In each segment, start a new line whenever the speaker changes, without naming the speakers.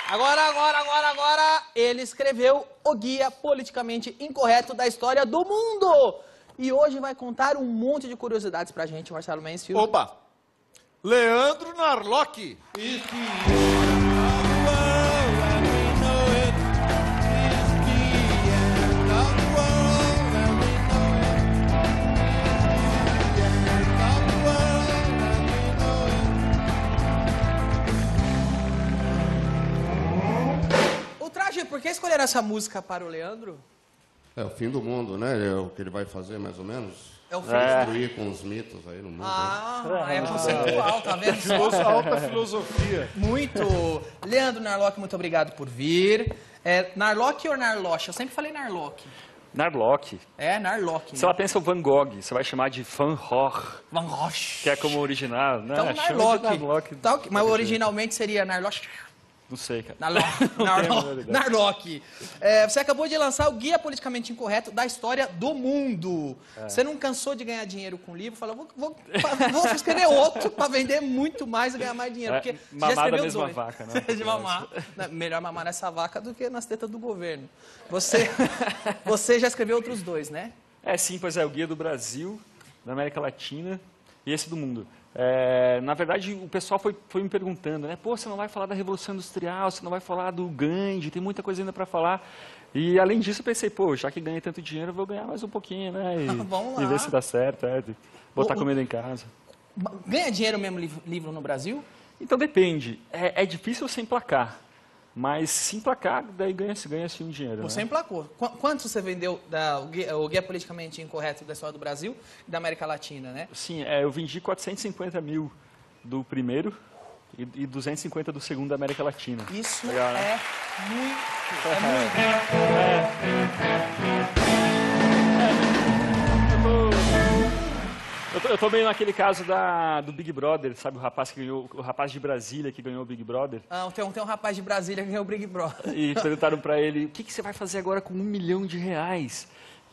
Agora, ele escreveu o Guia Politicamente Incorreto da História do Mundo. E hoje vai contar um monte de curiosidades pra gente, Marcelo Mansfield.
Opa! Leandro Narlock.
Por que escolheram essa música para o Leandro?
É o fim do mundo, né? É o que ele vai fazer, mais ou menos.
É o fim
Destruir com os mitos aí no mundo.
É conceitual, tá vendo?
Alta filosofia.
Muito. Leandro Narlock, muito obrigado por vir. Narlock ou Narloch? Eu sempre falei Narlock.
Narlock.
É, Narlock.
Se ela pensa o Van Gogh, você vai chamar de Van Gogh.
Van Gogh.
Que é como o original, né?
Então, Narlock. Tá, mas originalmente seria Narloch.
Não sei, cara.
Narlock. Você acabou de lançar o Guia Politicamente Incorreto da História do Mundo. Você não cansou de ganhar dinheiro com o livro? Falou, vou escrever outro para vender muito mais e ganhar mais dinheiro. Porque
mamar da mesma vaca, né?
De mamar. Melhor mamar nessa vaca do que nas tetas do governo. Você já escreveu outros dois, né?
Sim, pois é. O Guia do Brasil, da América Latina e esse do mundo. Na verdade, o pessoal foi me perguntando, né? Pô, você não vai falar da Revolução Industrial, você não vai falar do Gandhi, tem muita coisa ainda para falar. E, além disso, eu pensei, pô, já que ganhei tanto dinheiro, eu vou ganhar mais um pouquinho, né? E ver se dá certo, botar comida em casa.
Ganha dinheiro mesmo livro no Brasil?
Então, depende. É difícil você emplacar. Mas se emplacar, daí ganha-se um dinheiro.
Você emplacou. Quanto você vendeu o Guia Politicamente Incorreto da História do Brasil e da América Latina, né?
Sim, eu vendi 450 mil do primeiro e 250 do segundo da América Latina.
Isso
legal, né?
É muito.
Eu tô meio naquele caso do Big Brother, sabe? O rapaz de Brasília que ganhou o Big Brother.
Tem um rapaz de Brasília que ganhou o Big Brother.
E perguntaram pra ele, o que você vai fazer agora com R$1 milhão? E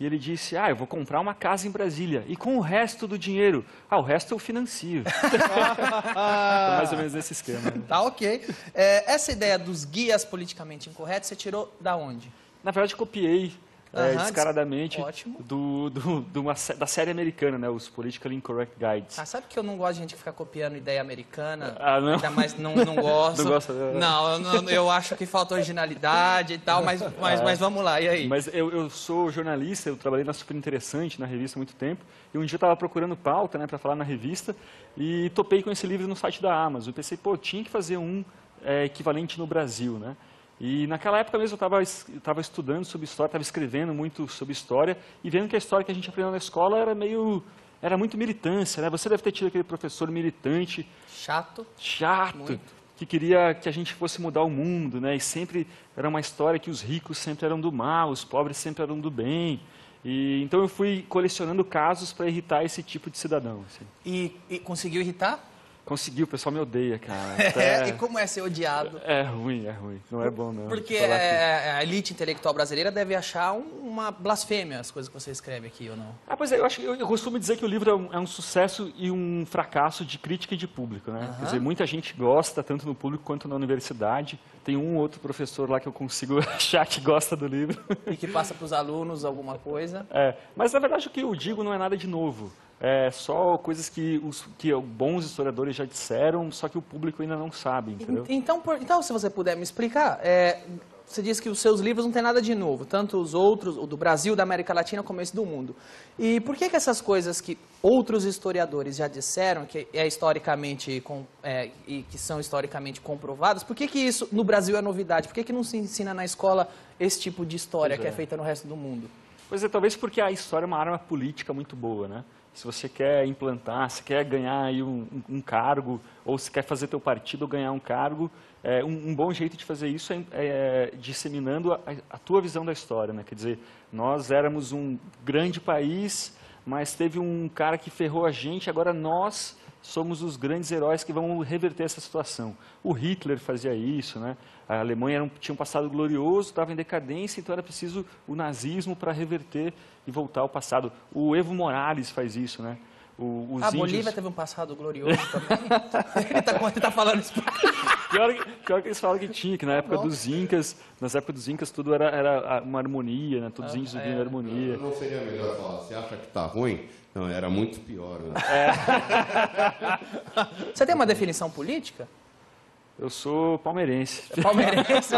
ele disse, eu vou comprar uma casa em Brasília. E com o resto do dinheiro? O resto eu financio. Tá mais ou menos nesse esquema. Né?
Tá ok. Essa ideia dos guias politicamente incorretos, você tirou da onde?
Na verdade, copiei. Descaradamente da série americana, né? Os Politically Incorrect Guides.
Sabe que eu não gosto de gente que fica copiando ideia americana?
Não?
Ainda mais não gosto.
Não gosta?
Não, eu acho que falta originalidade e tal, mas vamos lá, e aí?
Mas eu sou jornalista, eu trabalhei na Super Interessante, na revista há muito tempo, e um dia eu estava procurando pauta, né, para falar na revista, e topei com esse livro no site da Amazon. Eu pensei, tinha que fazer um equivalente no Brasil, né? E naquela época mesmo eu estava estudando sobre história, estava escrevendo muito sobre história e vendo que a história que a gente aprendeu na escola era muito militância, né? Você deve ter tido aquele professor militante.
Chato.
Muito. Que queria que a gente fosse mudar o mundo, né? E sempre era uma história que os ricos sempre eram do mal, os pobres sempre eram do bem. Então eu fui colecionando casos para irritar esse tipo de cidadão. Assim.
E conseguiu irritar?
Conseguiu, o pessoal me odeia, cara.
E como é ser odiado?
É ruim. Não é bom, não.
Porque a elite intelectual brasileira deve achar uma blasfêmia as coisas que você escreve aqui, ou não?
Pois é, eu costumo dizer que o livro é um sucesso e um fracasso de crítica e de público, né? Quer dizer, muita gente gosta, tanto no público quanto na universidade. Tem um ou outro professor lá que eu consigo achar que gosta do livro.
E que passa para os alunos alguma coisa.
Mas, na verdade, o que eu digo não é nada de novo. É só coisas que bons historiadores já disseram, só que o público ainda não sabe, entendeu?
Então, se você puder me explicar, você disse que os seus livros não tem nada de novo, tanto os outros, o do Brasil, da América Latina, como esse do mundo. E por que essas coisas que outros historiadores já disseram, que que são historicamente comprovadas, por que isso no Brasil é novidade? Por que não se ensina na escola esse tipo de história que é feita no resto do mundo?
Pois é, talvez porque a história é uma arma política muito boa, né? Se você quer implantar, se quer ganhar aí um cargo, ou se quer fazer teu partido ganhar um cargo, um bom jeito de fazer isso é disseminando a tua visão da história, né? Quer dizer, nós éramos um grande país, mas teve um cara que ferrou a gente, agora nós somos os grandes heróis que vão reverter essa situação. O Hitler fazia isso, né? A Alemanha tinha um passado glorioso, estava em decadência, então era preciso o nazismo para reverter e voltar ao passado. O Evo Morales faz isso, né?
A Bolívia teve um passado glorioso também. Ele tá falando isso.
Pior que eles falam que tinha, que na época dos Incas, tudo era uma harmonia, né? Todos os índios viviam em harmonia.
Não seria melhor falar, você acha que tá ruim? Não, era muito pior. Né?
Você tem uma definição política?
Eu sou palmeirense.
Palmeirense?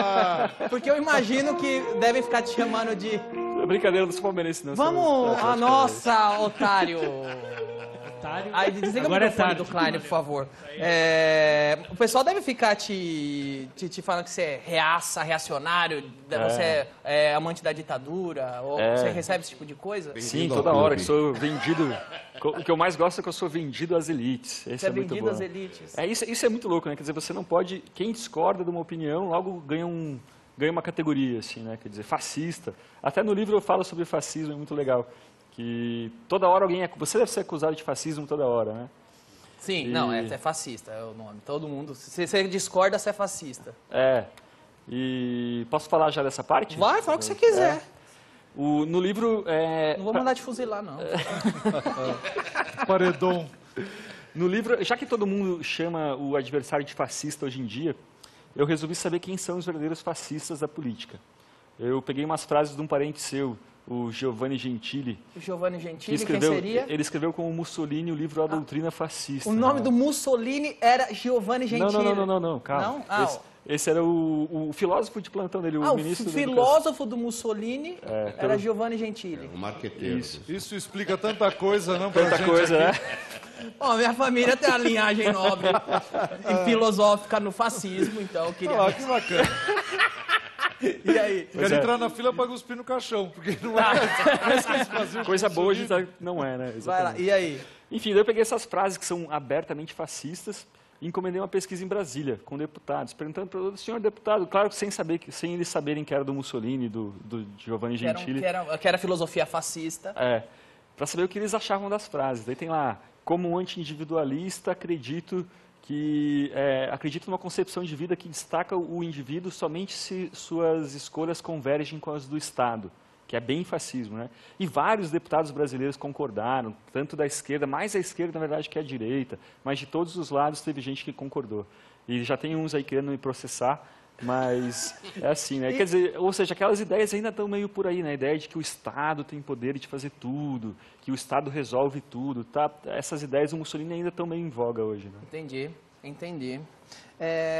Porque eu imagino que devem ficar te chamando de...
É brincadeira dos palmeirenses, não.
Vamos... Nossa, otário! Aí, desliga
Agora
o microfone do Klein, por favor. O pessoal deve ficar te falando que você é reacionário, você é amante da ditadura, ou você recebe esse tipo de coisa?
Sim, toda hora, que sou vendido. O que eu mais gosto é que eu sou vendido às elites. Esse
você é
muito
vendido
bom.
às elites.
Isso é muito louco, né? Quer dizer, você não pode... Quem discorda de uma opinião, logo ganha uma categoria, assim, né? Quer dizer, fascista. Até no livro eu falo sobre fascismo, é muito legal. Que toda hora você deve ser acusado de fascismo toda hora, né?
Sim, não, é fascista, é o nome. Todo mundo, se você discorda, você é fascista.
E posso falar já dessa parte?
Vai, fala o que você quiser.
No livro...
Não vou mandar te fuzilar, não.
Paredão.
No livro, já que todo mundo chama o adversário de fascista hoje em dia, eu resolvi saber quem são os verdadeiros fascistas da política. Eu peguei umas frases de um parente seu, o Giovanni Gentili.
O Giovanni Gentili, quem seria?
Ele escreveu com o Mussolini o livro A Doutrina Fascista.
O nome do Mussolini era Giovanni Gentili?
Não, calma. Não? Esse era o filósofo de plantão dele, o ministro
o filósofo do Mussolini era Giovanni Gentili.
O marqueteiro.
Isso explica tanta coisa, não?
Tanta coisa, né?
Bom, minha família tem a linhagem nobre e filosófica no fascismo, então eu queria...
Que bacana.
E aí?
Quero entrar na fila para cuspir no caixão, porque não é...
Coisa boa de estar... Não é, né?
Vai lá, e aí?
Enfim, daí eu peguei essas frases que são abertamente fascistas e encomendei uma pesquisa em Brasília, com deputados, perguntando para o senhor deputado, claro que sem eles saberem que era do Mussolini, do Giovanni Gentili.
Que era filosofia fascista.
Para saber o que eles achavam das frases. Daí tem lá, como um anti-individualista, acredito numa concepção de vida que destaca o indivíduo somente se suas escolhas convergem com as do Estado, que é bem fascismo, né? E vários deputados brasileiros concordaram, tanto da esquerda, mais a esquerda, na verdade, que a direita, mas de todos os lados teve gente que concordou. E já tem uns aí querendo me processar, mas é assim, né? Quer dizer, ou seja, aquelas ideias ainda estão meio por aí, né? A ideia de que o Estado tem poder de fazer tudo, que o Estado resolve tudo, tá? Essas ideias do Mussolini ainda estão meio em voga hoje, né?
Entendi.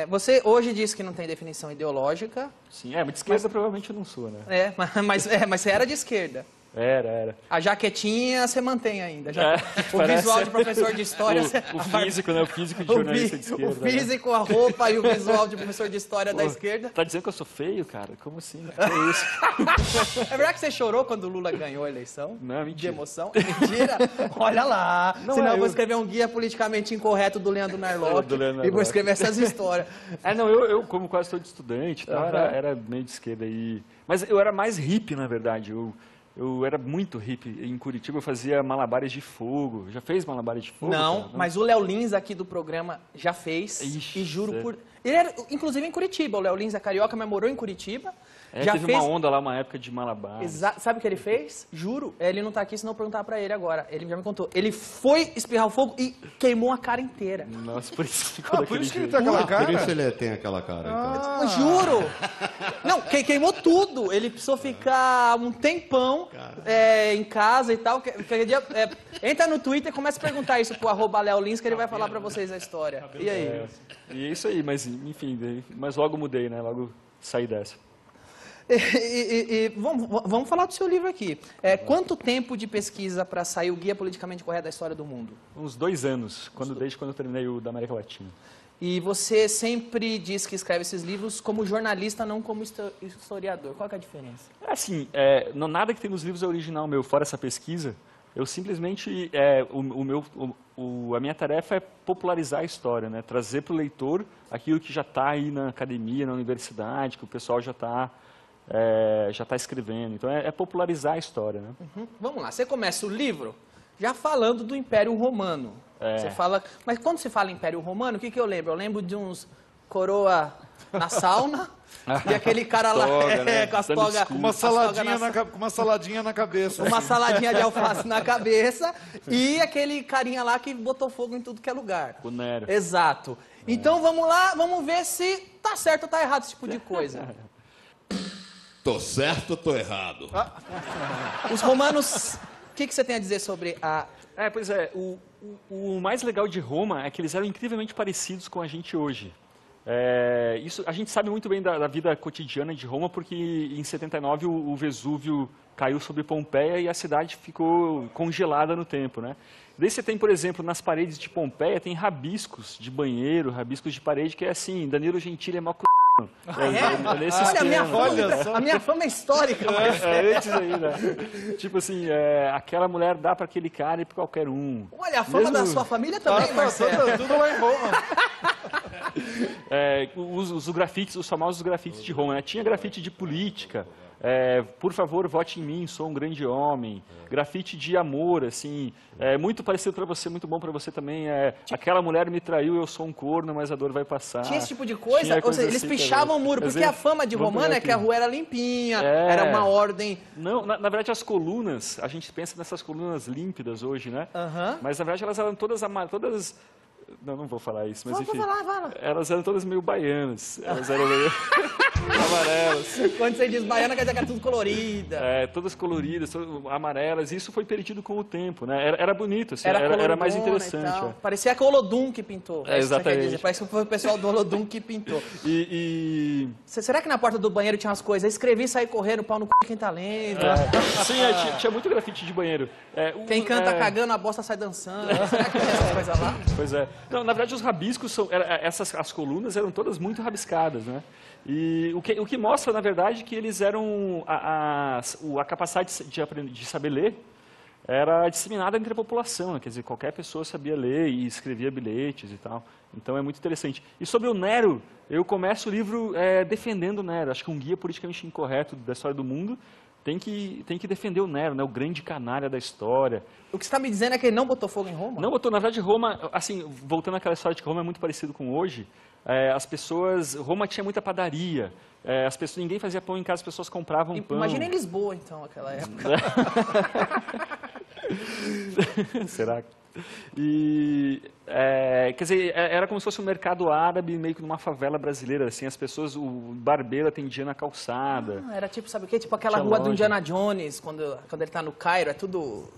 Você hoje disse que não tem definição ideológica.
Sim, mas de esquerda provavelmente eu não sou, né?
Mas você era de esquerda.
Era.
A jaquetinha você mantém ainda. O
parece...
visual de professor de história...
O físico, né? O físico de jornalista de esquerda.
O físico, a roupa e o visual de professor de história da esquerda.
Tá dizendo que eu sou feio, cara? Como assim? Que é isso?
É verdade que você chorou quando o Lula ganhou a eleição?
Não, mentira.
De emoção? Mentira? Olha lá. Senão eu vou escrever um guia politicamente incorreto do Leandro Narlock e vou escrever essas histórias.
Eu como quase todo estudante, tá, era meio de esquerda. Mas eu era mais hippie, na verdade. Eu era muito hippie. Em Curitiba eu fazia malabares de fogo. Já fez malabares de fogo?
Não,
cara?
mas o Léo Lins aqui do programa já fez.
Ixi,
e juro por... Ele era, inclusive, em Curitiba. O Léo Lins é carioca, mas morou em Curitiba.
Já teve uma onda lá, uma época de malabares.
Sabe o que ele fez? Juro. Ele não tá aqui, senão eu perguntar pra ele agora. Ele já me contou. Ele foi espirrar o fogo e queimou a cara inteira.
Nossa, por isso que ficou
Por isso que ele
jeito.
tem aquela cara?
Por isso ele tem aquela cara. Então.
Juro! Não, queimou tudo. Ele precisou ficar um tempão em casa e tal. Entra no Twitter e começa a perguntar isso pro @LeoLins que ele vai falar pra vocês a história. E aí?
E é isso aí, mas enfim, mas logo mudei, né? Logo saí dessa.
Vamos falar do seu livro aqui. Quanto tempo de pesquisa para sair o Guia Politicamente Correto da História do Mundo?
Uns 2 anos, desde quando eu terminei o da América Latina.
E você sempre diz que escreve esses livros como jornalista, não como historiador. Qual que é a diferença?
Assim, nada que tem nos livros é original meu, fora essa pesquisa. Eu simplesmente, a minha tarefa é popularizar a história, né? Trazer para o leitor aquilo que já está aí na academia, na universidade, que o pessoal já está escrevendo. Então, é popularizar a história, né?
Vamos lá, você começa o livro já falando do Império Romano. Você fala, mas quando se fala Império Romano, o que eu lembro? Eu lembro de uns coroa na sauna. E aquele cara lá com as togas...
Com uma saladinha na cabeça.
Uma saladinha de alface na cabeça. E aquele carinha lá que botou fogo em tudo que é lugar.
O Nero.
Exato. Então vamos lá, vamos ver se tá certo ou tá errado esse tipo de coisa.
Tô certo ou tô errado?
Os romanos... O que você tem a dizer sobre a...
Pois é, o mais legal de Roma é que eles eram incrivelmente parecidos com a gente hoje. Isso a gente sabe muito bem da vida cotidiana de Roma, porque em 79 o Vesúvio caiu sobre Pompeia e a cidade ficou congelada no tempo, né? Daí você tem, por exemplo, nas paredes de Pompeia, tem rabiscos de banheiro, rabiscos de parede, que é assim, Danilo Gentili é mó c****.
Olha, a minha fama é histórica.
Antes aí, né? Tipo assim, aquela mulher dá para aquele cara e para qualquer um.
Olha, a fama da sua família também, Marcelo.
Tudo lá em Roma.
Os grafites, os famosos grafites de Roma, né? Tinha grafite de política, por favor, vote em mim, sou um grande homem. Grafite de amor, assim, muito parecido para você, muito bom para você também. Aquela mulher me traiu, eu sou um corno, mas a dor vai passar.
Tinha esse tipo de coisa? Ou seja, eles pichavam o muro, porque a fama de romano é que a rua era limpinha, era uma ordem...
Não, na verdade as colunas, a gente pensa nessas colunas límpidas hoje, né? Mas na verdade elas eram todas não vou falar isso, mas enfim.
Vai lá.
Elas eram todas meio baianas. Elas eram meio amarelas.
Quando você diz baiana, quer dizer que é tudo colorida.
Todas coloridas, amarelas. Isso foi perdido com o tempo, né? Era bonito, assim, era mais interessante.
Parecia que o Olodum que pintou.
Exatamente.
Parece que foi o pessoal do Olodum que pintou. Será que na porta do banheiro tinha umas coisas? Escrevi e saí correndo, pau no c... de quem tá lendo.
Sim, tinha muito grafite de banheiro.
Quem canta cagando, a bosta sai dançando. Será que tinha essas coisas lá?
Pois é. Não, na verdade, os rabiscos, as colunas eram todas muito rabiscadas, né? E o que mostra, na verdade, que eles eram... A capacidade de saber ler era disseminada entre a população, né? Quer dizer, qualquer pessoa sabia ler e escrevia bilhetes e tal. Então, é muito interessante. E sobre o Nero, eu começo o livro defendendo o Nero. Acho que um guia politicamente incorreto da história do mundo tem que defender o Nero, né? O grande canalha da história.
O que você está me dizendo é que ele não botou fogo em Roma?
Não botou. Na verdade, Roma, assim, voltando àquela história de que Roma é muito parecido com hoje, Roma tinha muita padaria, ninguém fazia pão em casa, as pessoas compravam pão.
Imagina em Lisboa, então, aquela época.
Será que... quer dizer, era como se fosse um mercado árabe, meio que numa favela brasileira, assim, o barbeiro atendia na calçada.
Era tipo, sabe o quê? Tipo aquela rua do Indiana Jones, quando ele tá no Cairo, é tudo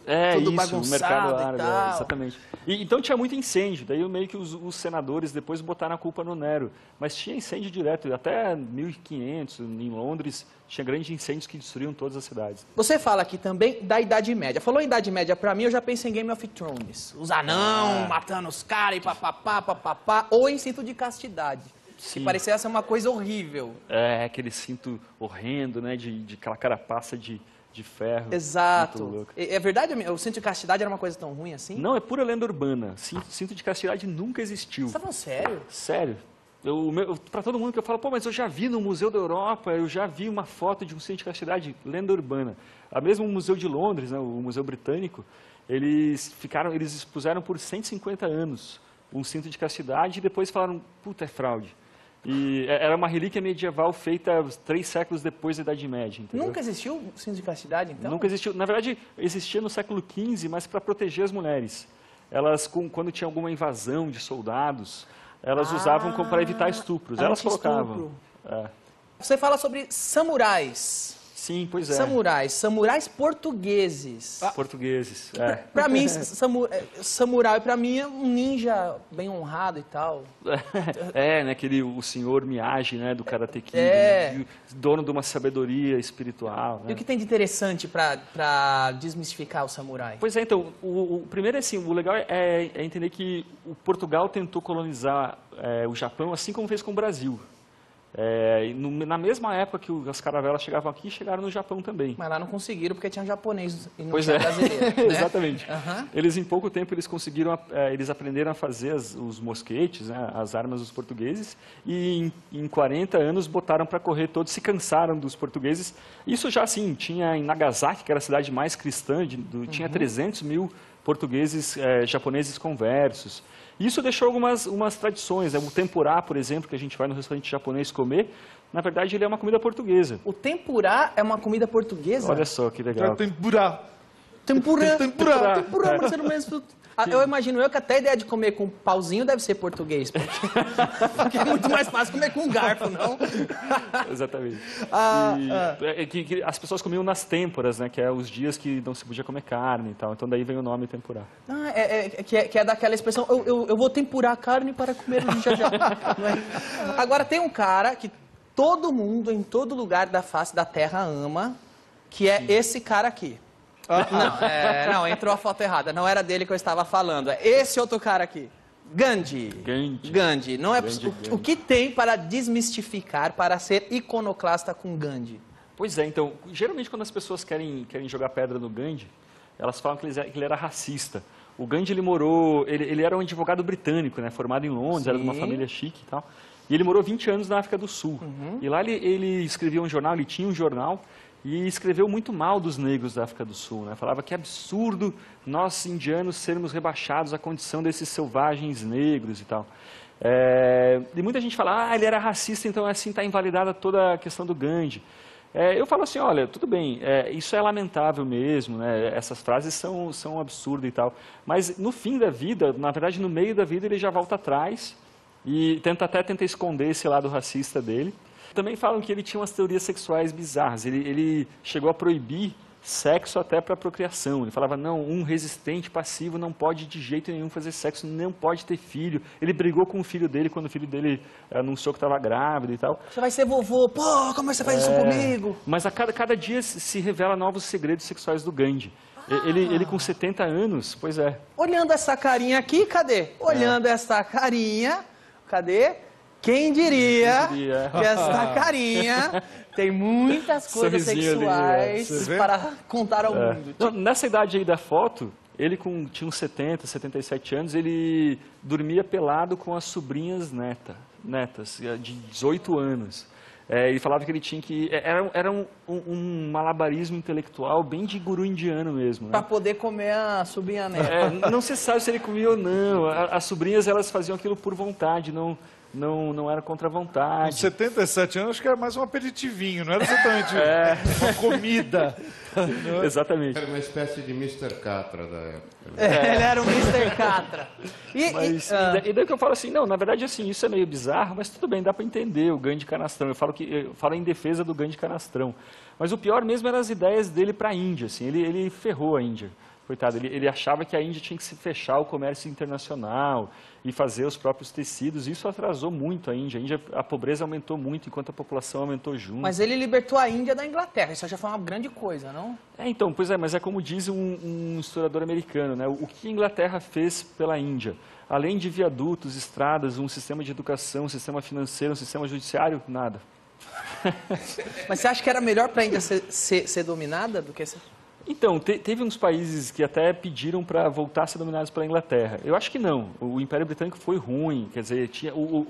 bagunçado
o mercado árabe,
e tal.
Exatamente. Então tinha muito incêndio, daí meio que os senadores depois botaram a culpa no Nero, mas tinha incêndio direto, até 1500 em Londres, tinha grandes incêndios que destruíam todas as cidades.
Você fala aqui também da Idade Média. Falou em Idade Média pra mim, eu já pensei em Game of Thrones. Os anão matando os caras e papapá, ou em Cinto de Castidade.
Sim.
Que parecia ser uma coisa horrível.
Aquele cinto horrendo, né, de aquela carapaça de ferro.
Exato. É verdade, o Cinto de Castidade era uma coisa tão ruim assim?
Não, é pura lenda urbana. Cinto de Castidade nunca existiu.
Você tá falando sério?
Sério. Para todo mundo que eu falo, mas eu já vi no Museu da Europa, eu já vi uma foto de um cinto de castidade, lenda urbana. A mesmo o Museu de Londres, né, o Museu Britânico, eles expuseram por 150 anos um cinto de castidade e depois falaram, puta, é fraude. E era uma relíquia medieval feita 3 séculos depois da Idade Média. Entendeu?
Nunca existiu o cinto de castidade, então?
Nunca existiu. Na verdade, existia no século XV, mas para proteger as mulheres. Elas, quando tinha alguma invasão de soldados, elas usavam para evitar estupros. Elas colocavam.
Você fala sobre samurais.
Sim, pois é.
Samurais portugueses.
Portugueses,
Pra mim, samurai pra mim é um ninja bem honrado e tal.
Né, o senhor Miyagi, né, do Karate Kid, né, dono de uma sabedoria espiritual. Né?
E o que tem de interessante pra desmistificar o samurai?
Pois é, então, o primeiro assim, o legal é entender que o Portugal tentou colonizar o Japão assim como fez com o Brasil. Na mesma época que as caravelas chegavam aqui, chegaram no Japão também.
Mas lá não conseguiram porque tinha japonês e não
pois
tinha brasileiro. Né?
Exatamente. Eles, em pouco tempo, eles aprenderam a fazer os mosquetes, né, as armas dos portugueses, e em 40 anos botaram para correr todos, se cansaram dos portugueses. Isso já, assim, tinha em Nagasaki, que era a cidade mais cristã, tinha 300 mil portugueses, japoneses conversos. Isso deixou umas tradições. O tempurá, por exemplo, que a gente vai no restaurante japonês comer, na verdade ele é uma comida portuguesa.
O tempurá é uma comida portuguesa?
Olha só que legal.
Tempurá.
Tempurá, mas você não mesmo... Eu imagino que até a ideia de comer com pauzinho deve ser português, porque é muito mais fácil comer com um garfo, não?
Exatamente. Que as pessoas comiam nas têmporas, né? Que é os dias que não se podia comer carne e tal. Então daí vem o nome tempurá.
Que é daquela expressão, eu vou tempurar a carne para comer no dia já. Agora tem um cara que todo mundo, em todo lugar da face da terra ama, que é esse cara aqui. Não, entrou a foto errada. Não era dele que eu estava falando. É esse outro cara aqui. Gandhi. Não é o que tem para desmistificar, para ser iconoclasta com Gandhi?
Pois é, então, geralmente quando as pessoas querem jogar pedra no Gandhi, elas falam que ele era racista. O Gandhi, ele era um advogado britânico, né, formado em Londres,
Sim.
Era de uma família chique e tal. E ele morou 20 anos na África do Sul. E lá ele escrevia um jornal, ele tinha um jornal, e escreveu muito mal dos negros da África do Sul, né? Falava que é absurdo nós, indianos, sermos rebaixados à condição desses selvagens negros e tal. E muita gente fala, ele era racista, então assim está invalidada toda a questão do Gandhi. Eu falo assim, olha, tudo bem, isso é lamentável mesmo, né? Essas frases são absurdas e tal, mas no fim da vida, na verdade no meio da vida, ele já volta atrás e tenta esconder esse lado racista dele. Também falam que ele tinha umas teorias sexuais bizarras. Ele chegou a proibir sexo até para procriação. Ele falava, não, um resistente passivo não pode de jeito nenhum fazer sexo, não pode ter filho. Ele brigou com o filho dele quando o filho dele anunciou que estava grávido e tal.
Você vai ser vovô. Pô, como você faz isso comigo?
Mas a cada dia se revela novos segredos sexuais do Gandhi. Ele com 70 anos, pois é.
Olhando essa carinha aqui, cadê? Olhando essa carinha, cadê? Quem diria que essa carinha tem muitas coisas sexuais para contar ao mundo.
Não, nessa idade aí da foto, ele tinha uns 70, 77 anos, ele dormia pelado com as sobrinhas netas, de 18 anos. Ele falava que ele tinha que... Era um malabarismo intelectual bem de guru indiano mesmo. Né?
Para poder comer a sobrinha neta.
Não se sabe se ele comia ou não. As sobrinhas, elas faziam aquilo por vontade, não era contra a vontade.
Com 77 anos, acho que era mais um aperitivinho, não era exatamente uma comida.
Exatamente.
Era uma espécie de Mr. Catra da época.
Ele era um Mr. Catra.
E daí que eu falo assim, não, na verdade assim, isso é meio bizarro, mas tudo bem, dá para entender o Gandhi Canastrão. Eu falo em defesa do Gandhi Canastrão. Mas o pior mesmo eram as ideias dele para a Índia. Assim, ele ferrou a Índia. Coitado, ele achava que a Índia tinha que se fechar o comércio internacional e fazer os próprios tecidos. Isso atrasou muito a Índia. A pobreza aumentou muito enquanto a população aumentou junto.
Mas ele libertou a Índia da Inglaterra. Isso já foi uma grande coisa, não?
Então, pois é, mas é como diz um historiador americano, né? O que a Inglaterra fez pela Índia? Além de viadutos, estradas, um sistema de educação, um sistema financeiro, um sistema judiciário, nada.
Mas você acha que era melhor para a Índia ser dominada do que ser...
Então, teve uns países que até pediram para voltar a ser dominados pela Inglaterra. Eu acho que não. O Império Britânico foi ruim. Quer dizer,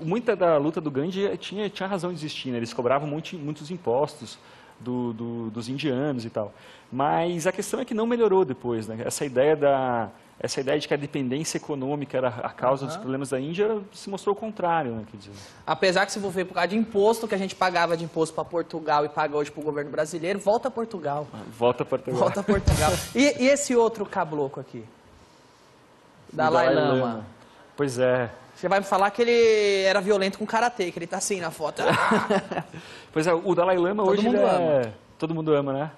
muita da luta do Gandhi tinha razão de existir. Né? Eles cobravam muitos impostos dos indianos e tal. Mas a questão é que não melhorou depois. Né? Essa ideia de que a dependência econômica era a causa dos problemas da Índia se mostrou o contrário. Né? Quer dizer,
apesar que se for ver por causa de imposto, que a gente pagava de imposto para Portugal e paga hoje para o governo brasileiro, volta a Portugal.
Volta a Portugal.
Volta a Portugal. E esse outro caboclo aqui? Dalai Lama.
Pois é.
Você vai me falar que ele era violento com karatê, que ele tá assim na foto.
Pois é, o Dalai Lama hoje
ama.
Todo mundo ama, né?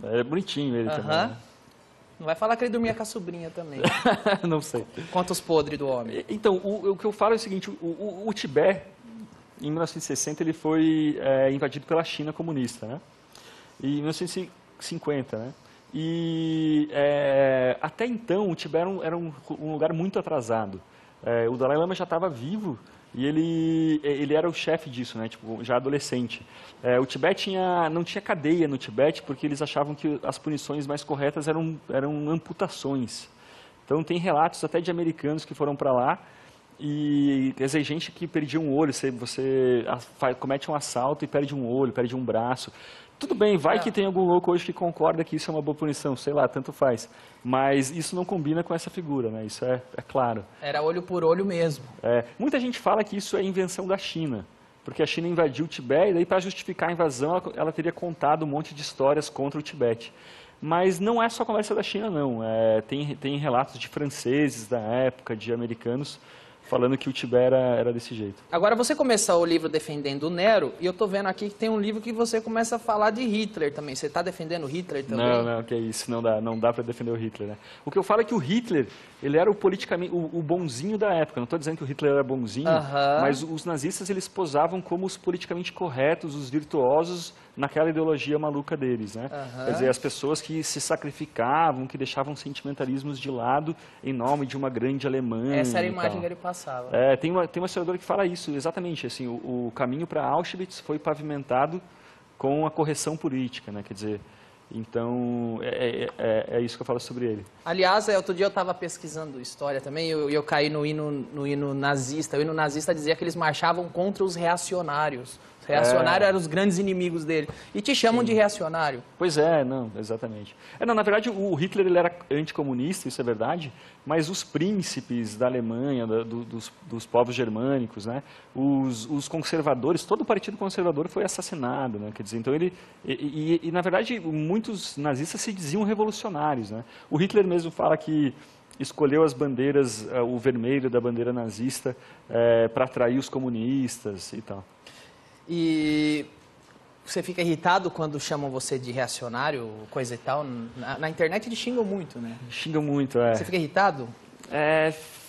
É bonitinho ele também. Né?
Não vai falar que ele dormia com a sobrinha também.
Não sei.
Quantos podres do homem.
Então, o que eu falo é o seguinte, o Tibete, em 1960, ele foi invadido pela China comunista, né? E em 1950, né? E até então, o Tibete era um lugar muito atrasado. O Dalai Lama já estava vivo e ele era o chefe disso, né? Tipo, já adolescente. O Tibete não tinha cadeia no Tibete porque eles achavam que as punições mais corretas eram amputações. Então tem relatos até de americanos que foram para lá e quer dizer, gente que perdia um olho, você comete um assalto e perde um olho, perde um braço. Tudo bem, vai que tem algum louco hoje que concorda que isso é uma boa punição, sei lá, tanto faz. Mas isso não combina com essa figura, né? Isso é claro.
Era olho por olho mesmo.
Muita gente fala que isso é invenção da China, porque a China invadiu o Tibete e daí para justificar a invasão ela teria contado um monte de histórias contra o Tibete. Mas não é só conversa da China, não. Tem relatos de franceses da época, de americanos, falando que o Tibete era desse jeito.
Agora, você começou o livro defendendo o Nero, e eu tô vendo aqui que tem um livro que você começa a falar de Hitler também. Você está defendendo Hitler também?
Não, que é isso, não dá para defender o Hitler, né? O que eu falo é que o Hitler, ele era o bonzinho da época. Não estou dizendo que o Hitler era bonzinho, mas os nazistas, eles posavam como os politicamente corretos, os virtuosos, naquela ideologia maluca deles, né? Quer dizer, as pessoas que se sacrificavam, que deixavam sentimentalismos de lado em nome de uma grande Alemanha.
Essa era a imagem que ele passava.
Tem uma historiadora que fala isso, exatamente. Assim, o caminho para Auschwitz foi pavimentado com a correção política, né? Quer dizer, então é isso que eu falo sobre ele.
Aliás, outro dia eu estava pesquisando história também, e eu caí no hino nazista. O hino nazista dizia que eles marchavam contra os reacionários. Os reacionários eram os grandes inimigos dele. E te chamam de reacionário.
Pois não, exatamente. Na verdade, o Hitler ele era anticomunista, isso é verdade, mas os príncipes da Alemanha, dos povos germânicos, né, os conservadores, todo o partido conservador foi assassinado, né, quer dizer, então na verdade, muitos nazistas se diziam revolucionários, né. O Hitler mesmo fala que escolheu as bandeiras, o vermelho da bandeira nazista, para atrair os comunistas e tal.
E você fica irritado quando chamam você de reacionário, coisa e tal? Na internet eles xingam muito, né?
Xingam muito,
Você fica irritado?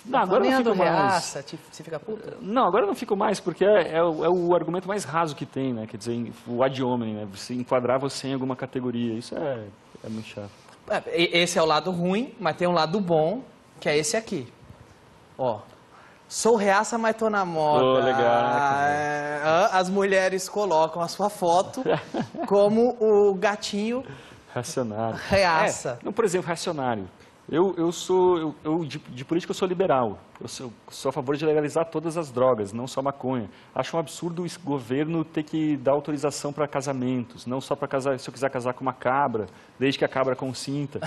Não, agora não fico mais.
Reaça, você fica puta?
Não, agora eu não fico mais, porque é o argumento mais raso que tem, né? Quer dizer, o ad hominem, né? Você enquadrar você em alguma categoria, isso é muito chato.
Esse é o lado ruim, mas tem um lado bom, que é esse aqui. Ó. Sou reaça, mas tô na moda.
Oh, legal.
As mulheres colocam a sua foto como o gatinho
reacionário.
Reaça.
Por exemplo, reacionário. De política eu sou liberal. Eu sou a favor de legalizar todas as drogas, não só maconha. Acho um absurdo o governo ter que dar autorização para casamentos, não só para casar, se eu quiser casar com uma cabra, desde que a cabra consinta.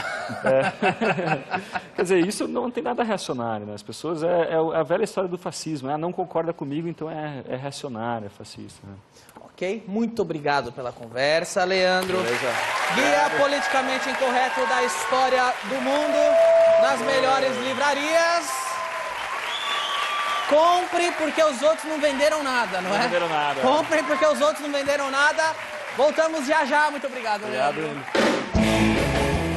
Quer dizer, isso não tem nada reacionário, né? As pessoas, a velha história do fascismo, não concorda comigo, então é reacionário, é fascista. Né?
Ok, muito obrigado pela conversa, Leandro.
Beleza.
Guia politicamente incorreto da história do mundo, nas melhores livrarias. Compre porque os outros não venderam nada, não é?
Não venderam nada.
Comprem porque os outros não venderam nada. Voltamos já. Muito obrigado, Leandro.
Obrigado.